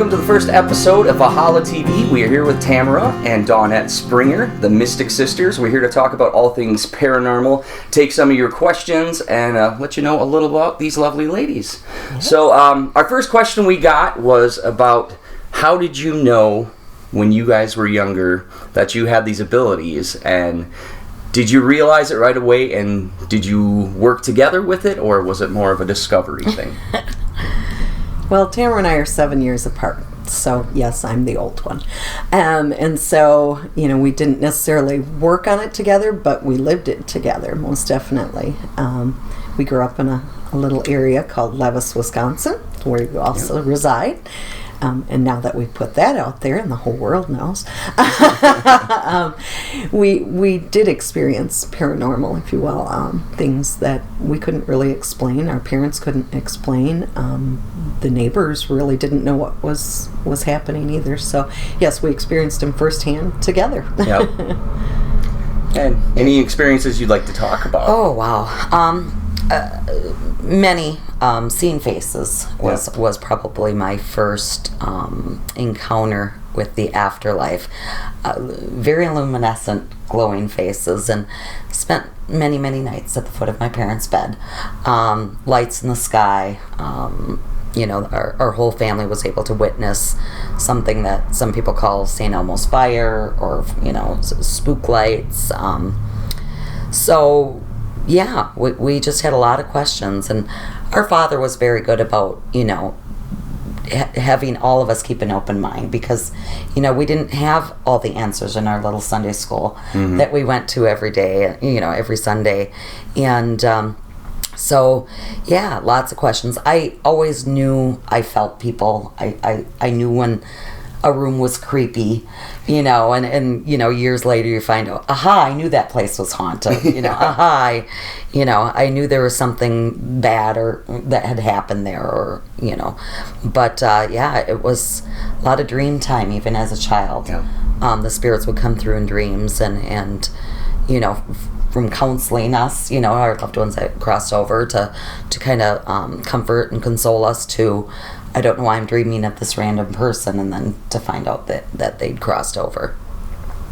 welcome to the first episode of Valhalla TV. We are here with Tamara and Dawnette Springer, the Mystic Sisters. We're here to talk about all things paranormal, take some of your questions, and let you know a little about these lovely ladies. Yes. So our first question we got was about how did you know when you guys were younger that you had these abilities, and did you realize it right away, and did you work together with it, or was it more of a discovery thing? Well, Tamara and I are 7 years apart, so yes, I'm the old one. And so, we didn't necessarily work on it together, but we lived it together, most definitely. We grew up in a little area called Levis, Wisconsin, where you also reside. And now that we put that out there and the whole world knows, we did experience paranormal, if you will, things that we couldn't really explain. Our parents couldn't explain. The neighbors really didn't know what was happening either. So, yes, we experienced them firsthand together. Yep. And any experiences you'd like to talk about? Oh, wow. Many. Seeing faces was probably my first encounter with the afterlife. Very luminescent, glowing faces, and spent many nights at the foot of my parents' bed. Lights in the sky. Our whole family was able to witness something that some people call St. Elmo's fire, or spook lights. So yeah, we just had a lot of questions, and our father was very good about, having all of us keep an open mind, because, we didn't have all the answers in our little Sunday school that we went to every day, every Sunday. And so, yeah, lots of questions. I always knew I felt people. I knew when a room was creepy, and years later you find out, aha, I knew that place was haunted, aha, I knew there was something bad or that had happened there, or, but yeah, it was a lot of dream time even as a child. Yeah. The spirits would come through in dreams, and from counseling us, our loved ones that crossed over to kind of comfort and console us, to I don't know why I'm dreaming of this random person, and then to find out that they'd crossed over.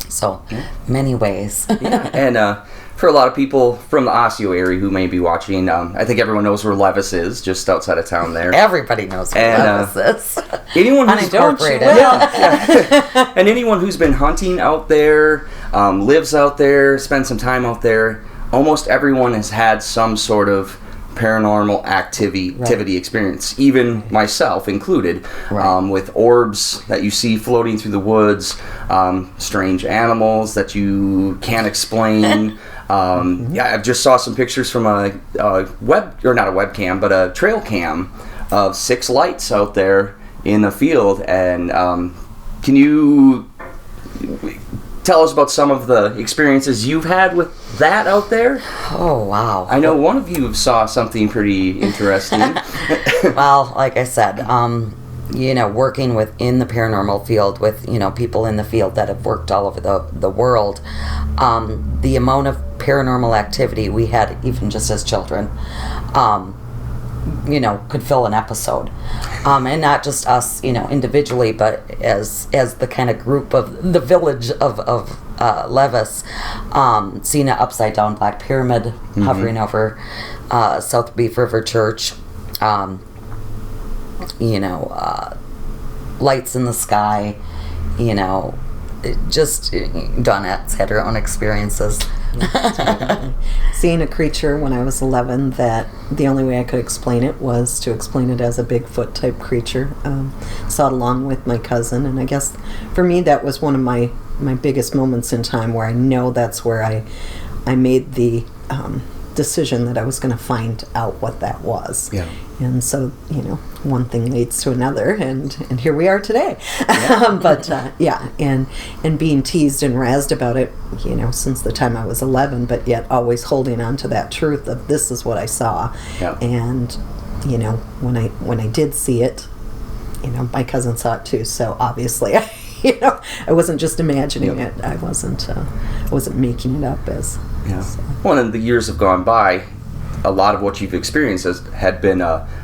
So, many ways. Yeah, and for a lot of people from the Osseo area who may be watching, I think everyone knows where Levis is, just outside of town there. Everybody knows where Levis is. Anyone who's and anyone who's been hunting out there, lives out there, spends some time out there, almost everyone has had some sort of paranormal activity experience, even myself included, with orbs that you see floating through the woods, strange animals that you can't explain. I just saw some pictures from a trail cam of 6 lights out there in the field. And can you tell us about some of the experiences you've had with that out there? Oh, wow. I know one of you saw something pretty interesting. Well, like I said, working within the paranormal field with, people in the field that have worked all over the world, the amount of paranormal activity we had, even just as children, could fill an episode. And not just us, individually, but as the kind of group of the village of Levis, seeing an upside down black pyramid hovering over South Beef River Church, lights in the sky, just Dawnette's had her own experiences. Seeing a creature when I was 11, that the only way I could explain it was to explain it as a Bigfoot type creature. Saw it along with my cousin, and I guess for me that was one of my biggest moments in time, where I know that's where I made the decision that I was going to find out what that was. Yeah. And so, one thing leads to another, and here we are today. Yeah. But, and being teased and razzed about it, since the time I was 11, but yet always holding on to that truth of this is what I saw. Yeah. And, when I did see it, my cousin saw it too, so obviously I wasn't just imagining it. I wasn't making it up as. Yeah. So. Well, and the years have gone by. a lot of what you've experienced had been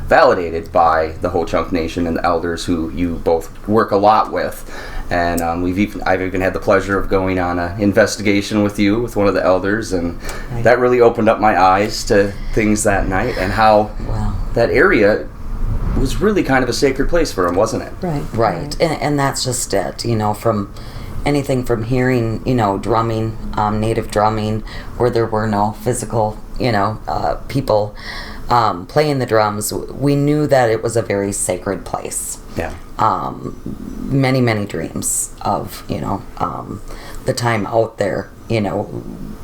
validated by the Ho Chunk Nation and the elders who you both work a lot with. And I've even had the pleasure of going on an investigation with you, with one of the elders, and that really opened up my eyes to things that night and how that area was really kind of a sacred place for him, wasn't it? Right. And that's just it, you know, from anything from hearing, you know, drumming, native drumming, where there were no physical, you know, people playing the drums. We knew that it was a very sacred place. Yeah. Many, many dreams of, you know, the time out there, you know,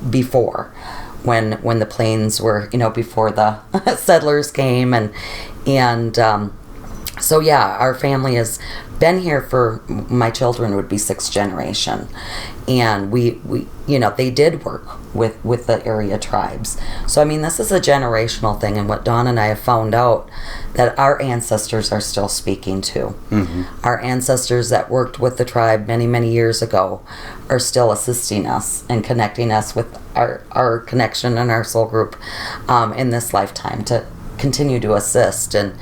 before when the plains were, you know, before the settlers came, and so yeah, our family has been here for, my children would be 6th generation, and we you know, they did work with the area tribes. So I mean, this is a generational thing, and what Dawn and I have found out, that our ancestors are still speaking to. Our ancestors that worked with the tribe many, many years ago are still assisting us and connecting us with our connection and our soul group in this lifetime to continue to assist. And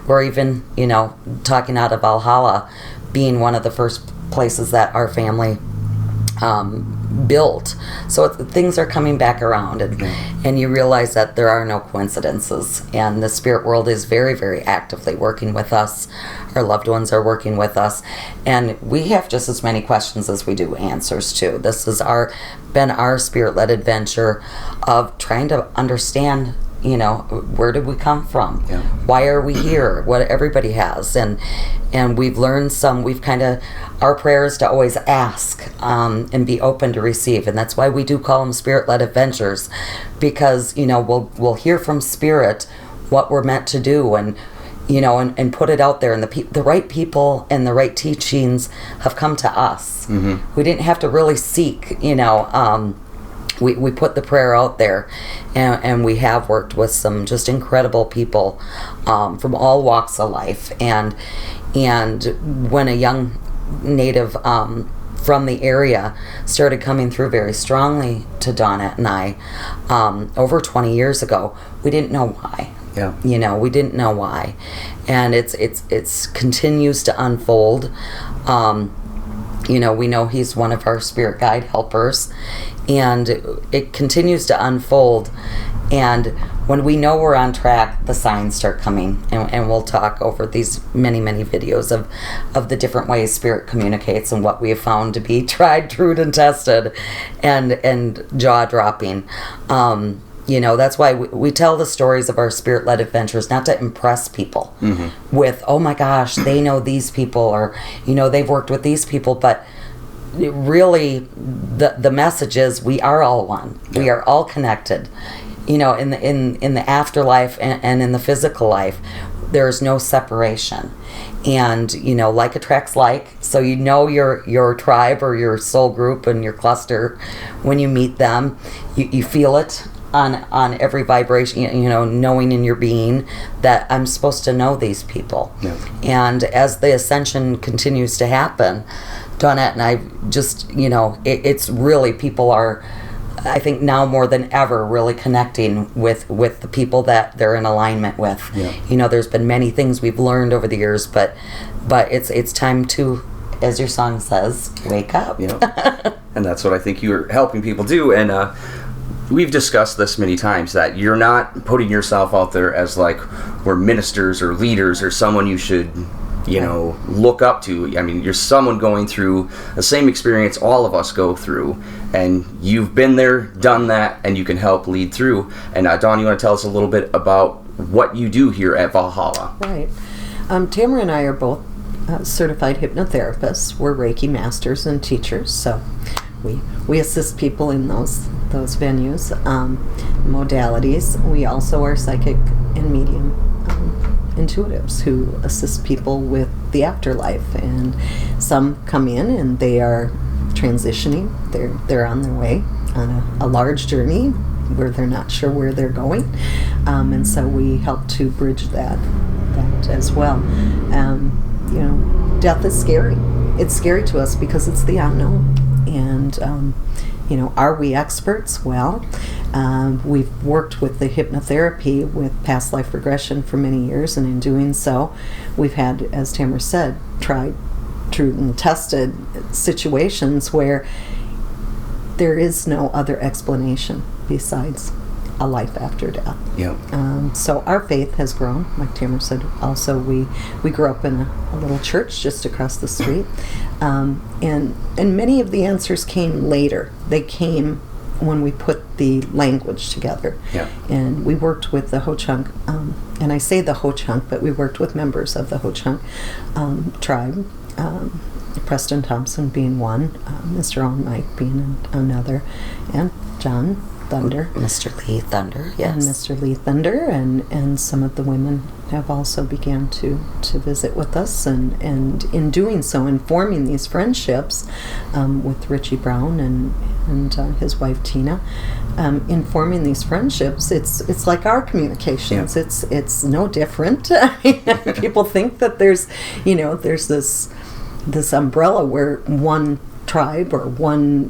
we're even, you know, talking out of Valhalla being one of the first places that our family built. So things are coming back around, and you realize that there are no coincidences, and the spirit world is very, very actively working with us. Our loved ones are working with us, and we have just as many questions as we do answers to. This has been our spirit-led adventure of trying to understand, you know, where did we come from? Why are we here? What everybody has, and we've learned we've kind of, our prayer is to always ask and be open to receive, and that's why we do call them spirit-led adventures, because, you know, we'll hear from spirit what we're meant to do, and, you know, and put it out there, and the right people and the right teachings have come to us. We didn't have to really seek, you know. We put the prayer out there, and we have worked with some just incredible people from all walks of life. And when a young native from the area started coming through very strongly to Donna and I over 20 years ago, we didn't know why. You know, we didn't know why, and it's continues to unfold. You know, we know he's one of our spirit guide helpers, and it continues to unfold. And when we know we're on track, the signs start coming, and we'll talk over these many, many videos of the different ways spirit communicates and what we have found to be tried, true, and tested, and jaw-dropping. You know, that's why we tell the stories of our spirit-led adventures, not to impress people with, oh my gosh, they know these people, or, you know, they've worked with these people, but really the message is we are all one. We are all connected. You know, in the afterlife and in the physical life, there is no separation. And, you know, like attracts like, so you know your tribe or your soul group and your cluster, when you meet them, you feel it on every vibration, you know, knowing in your being that I'm supposed to know these people. And as the ascension continues to happen, Donette and I just, you know, it's really, people are, I think now more than ever, really connecting with the people that they're in alignment with. You know, there's been many things we've learned over the years, but it's time to, as your song says, wake up. And that's what I think you're helping people do. And we've discussed this many times, that you're not putting yourself out there as like we're ministers or leaders or someone you should, you know, look up to. I mean, you're someone going through the same experience all of us go through, and you've been there, done that, and you can help lead through. And Dawn, you want to tell us a little bit about what you do here at Valhalla? Right. Tamara and I are both certified hypnotherapists. We're Reiki masters and teachers, so we assist people in those venues, modalities. We also are psychic and medium intuitives who assist people with the afterlife, and some come in and they are transitioning. They're on their way on a large journey where they're not sure where they're going, and so we help to bridge that as well. You know, death is scary. It's scary to us because it's the unknown, and are we experts? Well, we've worked with the hypnotherapy with past life regression for many years, and in doing so, we've had, as Tamara said, tried, true, and tested situations where there is no other explanation besides a life after death. Yep. So our faith has grown. Like Tamara said, also we grew up in a little church just across the street, and many of the answers came later. They came when we put the language together. Yeah. And we worked with the Ho-Chunk, and I say the Ho-Chunk, but we worked with members of the Ho-Chunk tribe. Preston Thompson being one, Mr. Owen Mike being another, and John Thunder. Mr. Lee Thunder, yes. And Mr. Lee Thunder, and some of the women have also began to visit with us, and in doing so, in forming these friendships with Richie Brown and his wife Tina, in forming these friendships, it's like our communications. Yeah. It's no different. People think that there's this umbrella where one tribe or one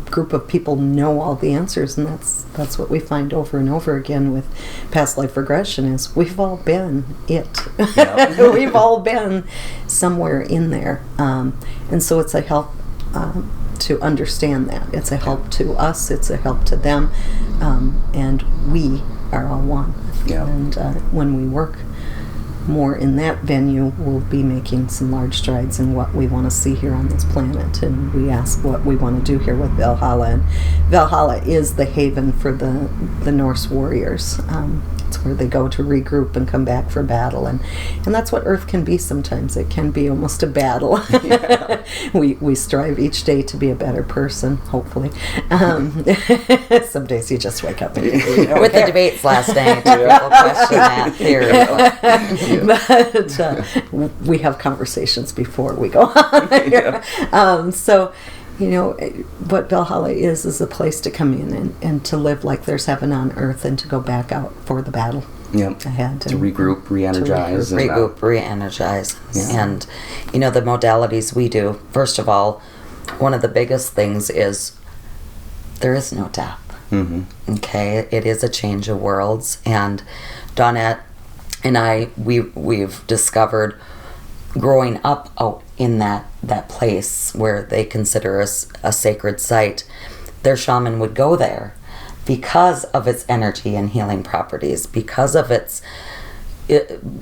group of people know all the answers, and that's what we find over and over again with past life regression is we've all been it. Yep. We've all been somewhere in there, and so it's a help to understand that. It's a help to us, it's a help to them, and we are all one. Yep. And when we work more in that venue, we'll be making some large strides in what we want to see here on this planet, and we ask what we want to do here with Valhalla. And Valhalla is the haven for the Norse warriors. It's where they go to regroup and come back for battle, and that's what Earth can be sometimes. It can be almost a battle. Yeah. we strive each day to be a better person, hopefully. Some days you just wake up and with the debates last night, people question that theory. But we have conversations before we go on. Yeah. So, what Valhalla is a place to come in and to live like there's heaven on earth, and to go back out for the battle. Yep. Ahead. To regroup, re-energize. Re-energize. Yeah. And, the modalities we do, first of all, one of the biggest things is there is no death. Mm-hmm. Okay? It is a change of worlds. And Dawnette and I, we've discovered growing up out in that place where they consider us a sacred site, their shaman would go there because of its energy and healing properties, because of its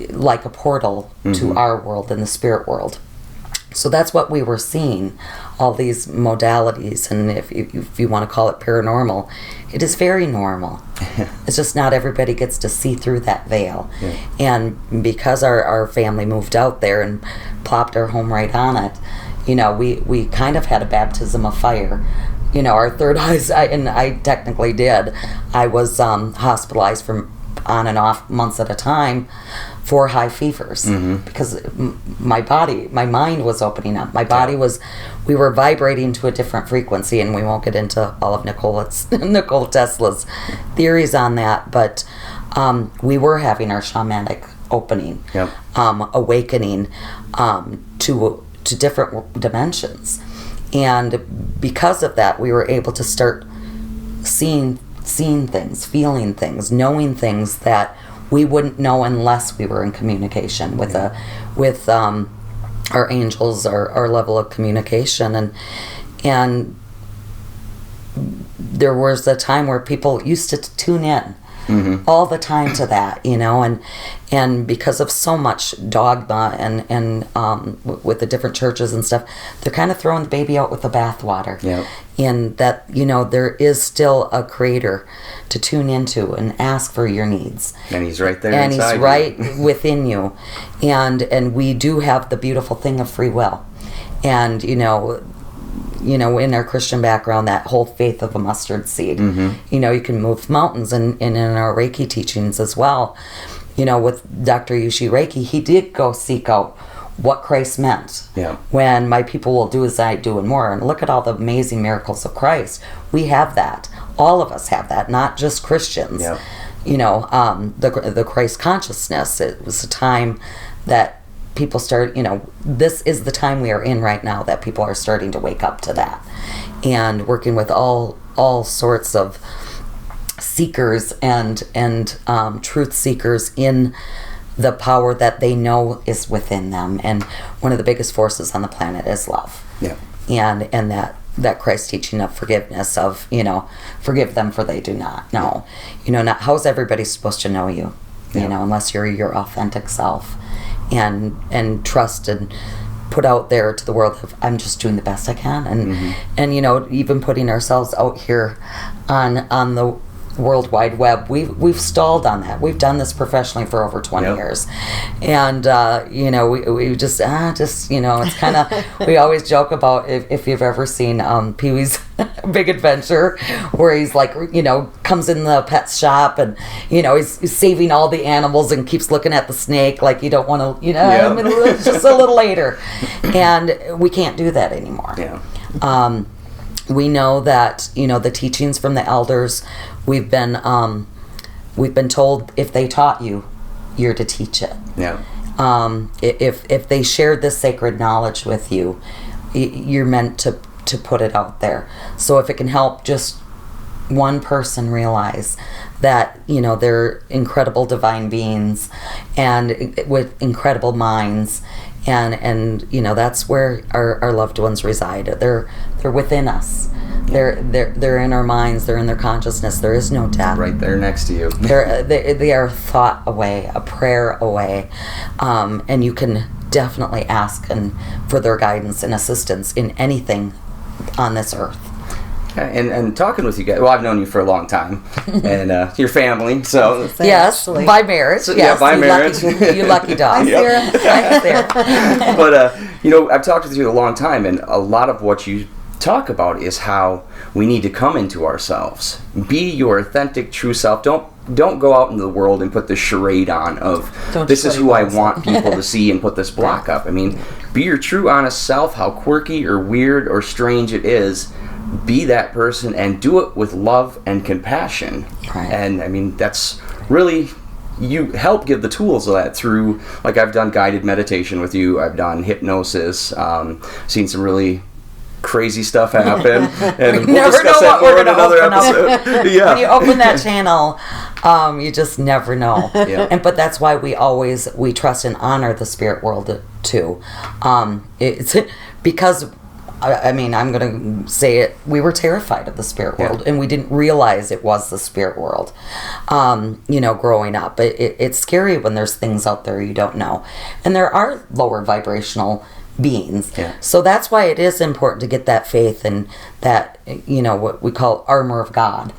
like a portal to our world and the spirit world. So that's what we were seeing, all these modalities, and if you want to call it paranormal, it is very normal. It's just not everybody gets to see through that veil. Yeah. And because our family moved out there and plopped our home right on it, we kind of had a baptism of fire. Our third eyes, and I technically did. I was hospitalized from on and off months at a time for high fevers, because my mind was opening up. My body we were vibrating to a different frequency, and we won't get into all of Nikola Tesla's theories on that, but we were having our shamanic opening, awakening to different dimensions. And because of that, we were able to start seeing things, feeling things, knowing things that we wouldn't know unless we were in communication with our angels, our level of communication. And there was a time where people used to tune in all the time to that, and because of so much dogma and with the different churches and stuff, they're kind of throwing the baby out with the bathwater. Yep. And that, there is still a creator to tune into and ask for your needs. And he's right there and inside he's right within you. And we do have the beautiful thing of free will. And, in our Christian background, that whole faith of a mustard seed. You can move mountains, and in our Reiki teachings as well. With Dr. Yushi Reiki, he did go seek out what Christ meant. Yeah. When my people will do as I do and more. And look at all the amazing miracles of Christ. We have that. All of us have that, not just Christians. Yeah. The Christ consciousness. It was a time that people start, this is the time we are in right now that people are starting to wake up to that, and working with all sorts of seekers and truth seekers in the power that they know is within them. And one of the biggest forces on the planet is love. Yeah. And that Christ teaching of forgiveness, of, forgive them for they do not know. Not how's everybody supposed to know you, unless you're your authentic self, and trust and put out there to the world of, I'm just doing the best I can. And even putting ourselves out here on the World Wide Web, we've stalled on that. We've done this professionally for over 20 years, and we just it's kind of, we always joke about, if you've ever seen Pee-wee's Big Adventure, where he's like, comes in the pet shop and he's saving all the animals and keeps looking at the snake like, you don't want to, it's just a little later, and we can't do that anymore. We know that the teachings from the elders, we've been told, if they taught you, you're to teach it. If they shared this sacred knowledge with you, you're meant to put it out there. So if it can help just one person realize that they're incredible divine beings and with incredible minds, and that's where our loved ones reside. They're within us. They're in our minds. They're in their consciousness. There is no death. Right there next to you. They are a thought away, a prayer away, and you can definitely ask for their guidance and assistance in anything on this earth. And talking with you guys, well, I've known you for a long time, and your family, so yes, actually. By marriage, so, yes, by marriage, you lucky dog. I'm there. But I've talked with you a long time, and a lot of what you talk about is how we need to come into ourselves, be your authentic, true self. Don't go out into the world and put this charade on of this is who I want people to see and put this block up. I mean, be your true, honest self. How quirky or weird or strange it is, be that person and do it with love and compassion. Right. And I mean, that's really, you help give the tools of that through, like, I've done guided meditation with you, I've done hypnosis, seen some really crazy stuff happen, and we'll discuss that more in another episode. When you open that channel, you just never know. But that's why we trust and honor the spirit world too. It's because, I mean, I'm going to say it, we were terrified of the spirit world, and we didn't realize it was the spirit world, growing up. It's scary when there's things out there you don't know. And there are lower vibrational beings. So that's why it is important to get that faith and that, what we call armor of God,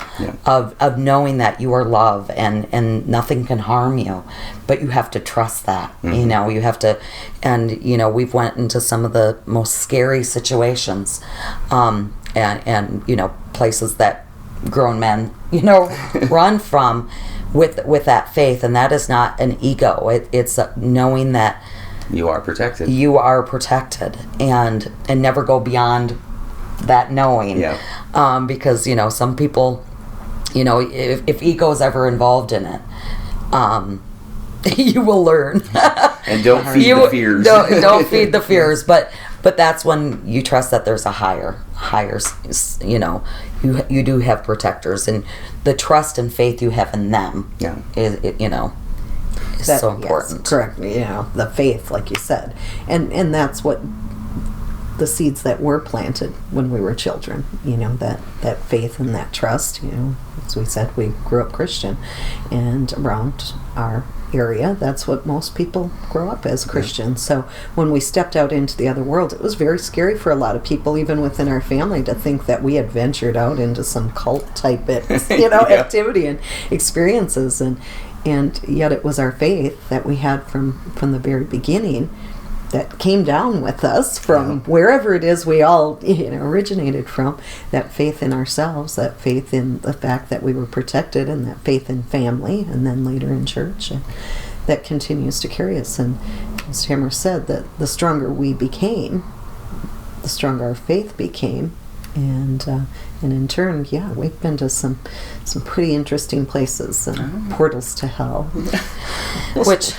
of knowing that you are love and nothing can harm you, but you have to trust that. You have to, and we've went into some of the most scary situations, and places that grown men run from with that faith, and that is not an ego. It's knowing that you are protected. You are protected, and never go beyond that knowing. Because some people, if ego is ever involved in it, you will learn. And don't feed the fears. Don't feed the fears. But that's when you trust that there's a higher. You do have protectors, and the trust and faith you have in them. Is so important. Yes, correct. The faith, like you said, and that's what the seeds that were planted when we were children. That faith and that trust. As we said, we grew up Christian, and around our area, that's what most people grow up as Christians. So when we stepped out into the other world, it was very scary for a lot of people, even within our family, to think that we had ventured out into some cult type activity and experiences, and yet it was our faith that we had from the very beginning that came down with us from wherever it is we all originated from. That faith in ourselves, that faith in the fact that we were protected, and that faith in family, and then later in church, and that continues to carry us. And as Tamara said, that the stronger we became, the stronger our faith became, And in turn, yeah, we've been to some pretty interesting places, and portals to hell. Which,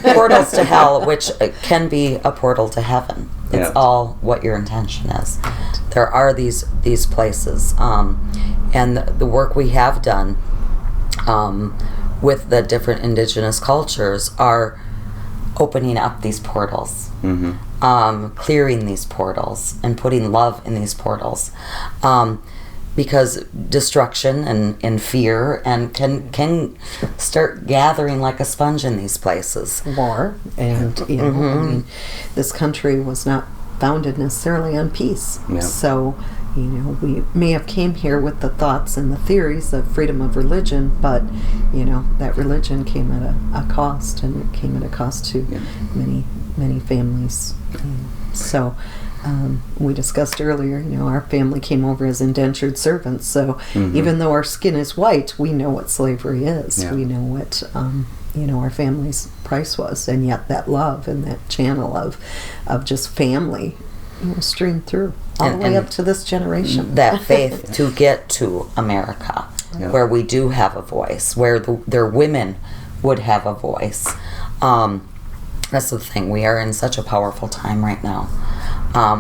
portals to hell, which can be a portal to heaven. It's all what your intention is. There are these places, and the work we have done with the different indigenous cultures are opening up these portals, clearing these portals, and putting love in these portals. Because destruction and fear and can start gathering like a sponge in these places. War, and I mean, this country was not founded necessarily on peace. Yeah. So, we may have came here with the thoughts and the theories of freedom of religion, but that religion came at a cost, and it came at a cost to many families. So. We discussed earlier, our family came over as indentured servants. So even though our skin is white, we know what slavery is. Yeah. We know what, our family's price was. And yet that love and that channel of just family streamed through all the way up to this generation. That faith to get to America, where we do have a voice, where their women would have a voice. That's the thing. We are in such a powerful time right now.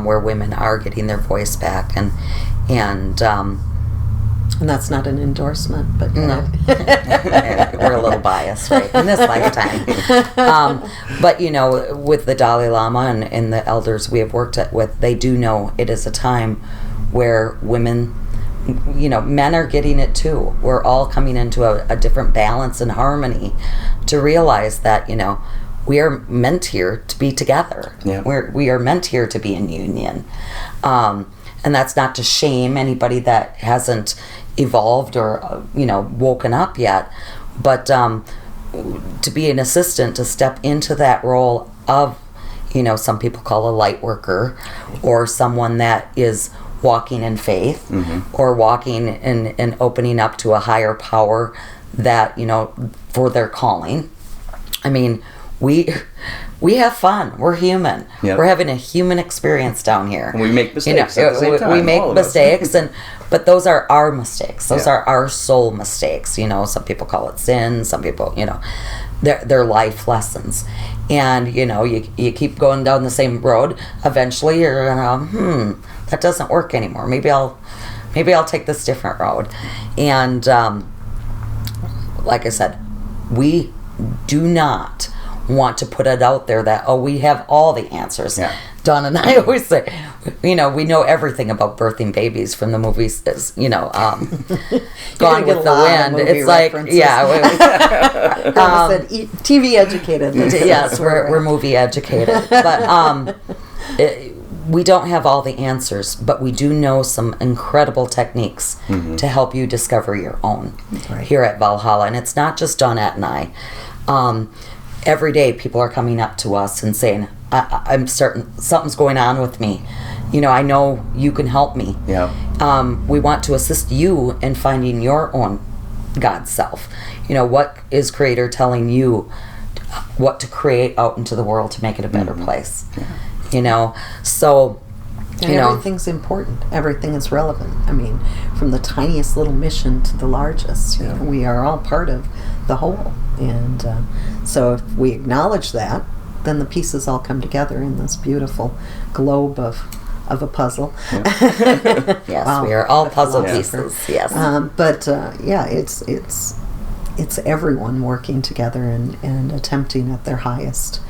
Where women are getting their voice back, and that's not an endorsement, but no, we're a little biased, right, in this lifetime. But with the Dalai Lama and the elders we have worked with, they do know it is a time where women, men are getting it too. We're all coming into a different balance and harmony to realize that we are meant here to be together. Yeah. We are meant here to be in union. And that's not to shame anybody that hasn't evolved or, woken up yet. But to be an assistant, to step into that role of, some people call a light worker, or someone that is walking in faith, or walking and opening up to a higher power that, for their calling. I mean, we have fun. We're human. Yep. We're having a human experience down here. And we make mistakes at the same time. We make mistakes, but those are our mistakes. Those are our soul mistakes. Some people call it sin. Some people, they're life lessons. And you keep going down the same road. Eventually, you're gonna that doesn't work anymore. Maybe I'll take this different road. And like I said, we do not want to put it out there that we have all the answers. Dawn and I always say, we know everything about birthing babies from the movies. Gone with the Wind. It's like said, TV educated. Yes, we're movie educated, but we don't have all the answers, but we do know some incredible techniques to help you discover your own here at Valhalla. And it's not just Dawnette and I. Every day people are coming up to us and saying, I'm certain something's going on with me. I know you can help me. We want to assist you in finding your own God self. What is Creator telling you what to create out into the world to make it a better place? So everything's important. Everything is relevant. I mean, from the tiniest little mission to the largest, we are all part of the whole. And so if we acknowledge that, then the pieces all come together in this beautiful globe of a puzzle. Yes, we are all puzzle pieces. Yes. It's everyone working together and attempting at their highest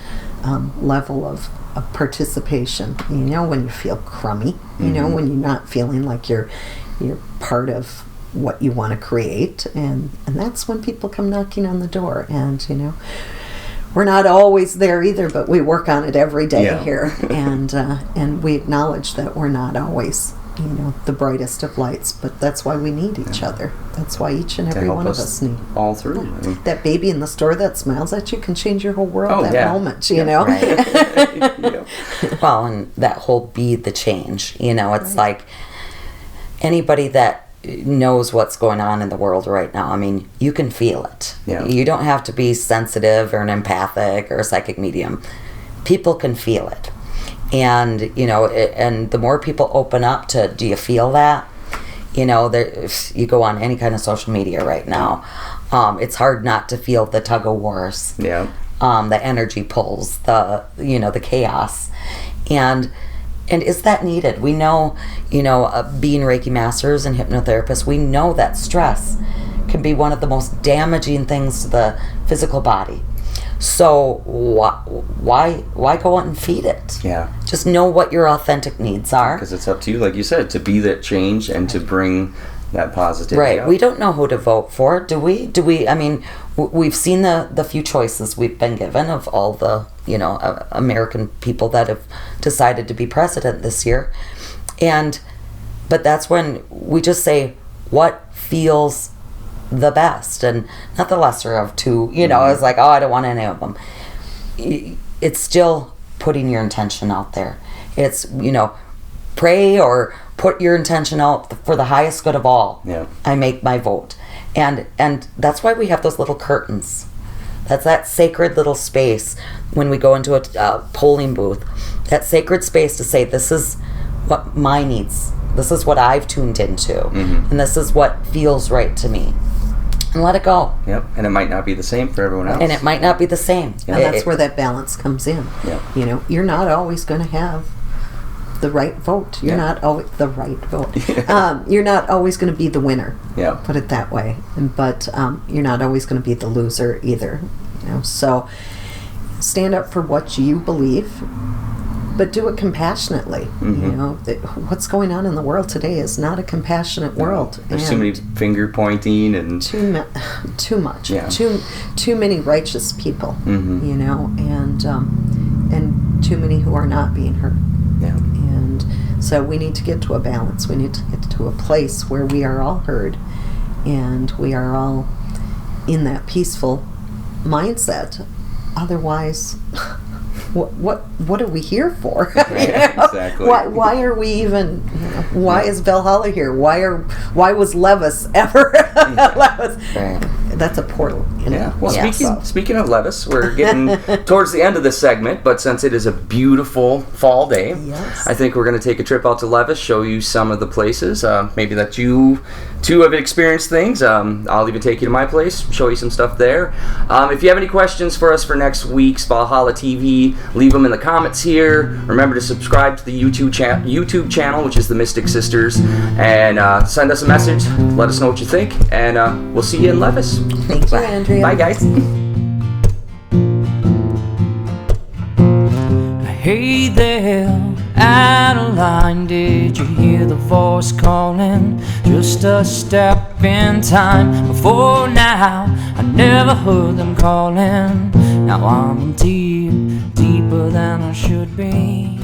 level of participation. When you feel crummy, when you're not feeling like you're part of what you want to create, and that's when people come knocking on the door. And we're not always there either, but we work on it every day here, and we acknowledge that we're not always the brightest of lights, but that's why we need each other. That's why each and every one of us need all through. That baby in the store that smiles at you can change your whole world moment. Right. Well, and that whole be the change. It's like anybody that knows what's going on in the world right now. I mean, you can feel it. You don't have to be sensitive or an empathic or a psychic medium. People can feel it. And, you know, and the more people open up to, do you feel that? You know, you go on any kind of social media right now, it's hard not to feel the tug of wars. Yeah. The energy pulls, the chaos. And is that needed? We know, being Reiki masters and hypnotherapists, we know that stress can be one of the most damaging things to the physical body. So why go out and feed it? Yeah. Just know what your authentic needs are. Because it's up to you, like you said, to be that change and to bring that positivity Right. out. We don't know who to vote for, do we? I mean, we've seen the few choices we've been given of all the, American people that have decided to be president this year. But that's when we just say what feels the best and not the lesser of two. It's like, I don't want any of them. It's still putting your intention out there. It's, pray or put your intention out for the highest good of all. Yeah. I make my vote. And that's why we have those little curtains. That's that sacred little space when we go into a polling booth. That sacred space to say, this is what my needs. This is what I've tuned into. And this is what feels right to me. And let it go. Yep. And it might not be the same for everyone else. And it might not be the same. Yeah. And that's where that balance comes in. Yeah. You're not always going to have the right vote. You're not always the right vote. You're not always going to be the winner. Yeah. Put it that way. But you're not always going to be the loser either. So stand up for what you believe, but do it compassionately. What's going on in the world today is not a compassionate world. There's too many finger pointing and too much. Yeah. Too many righteous people. And too many who are not being heard. Yeah. And so we need to get to a balance. We need to get to a place where we are all heard and we are all in that peaceful mindset. Otherwise, what are we here for? Exactly. Why are we even? Why is Valhalla here? Why was Levis ever? Right. That's a portal. Yeah. Well, Yes. speaking of Levis, we're getting towards the end of this segment, but since it is a beautiful fall day, Yes. I think we're going to take a trip out to Levis, show you some of the places, maybe that you two have experienced things. I'll even take you to my place, show you some stuff there. If you have any questions for us for next week's Valhalla TV, leave them in the comments here. Remember to subscribe to the YouTube channel, which is the Mystic Sisters, and send us a message. Let us know what you think, and we'll see you in Levis. Thank you, Andrea. Bye, guys. Hey there, Adeline, did you hear the voice calling? Just a step in time. Before now, I never heard them calling. Now I'm deep, deeper than I should be.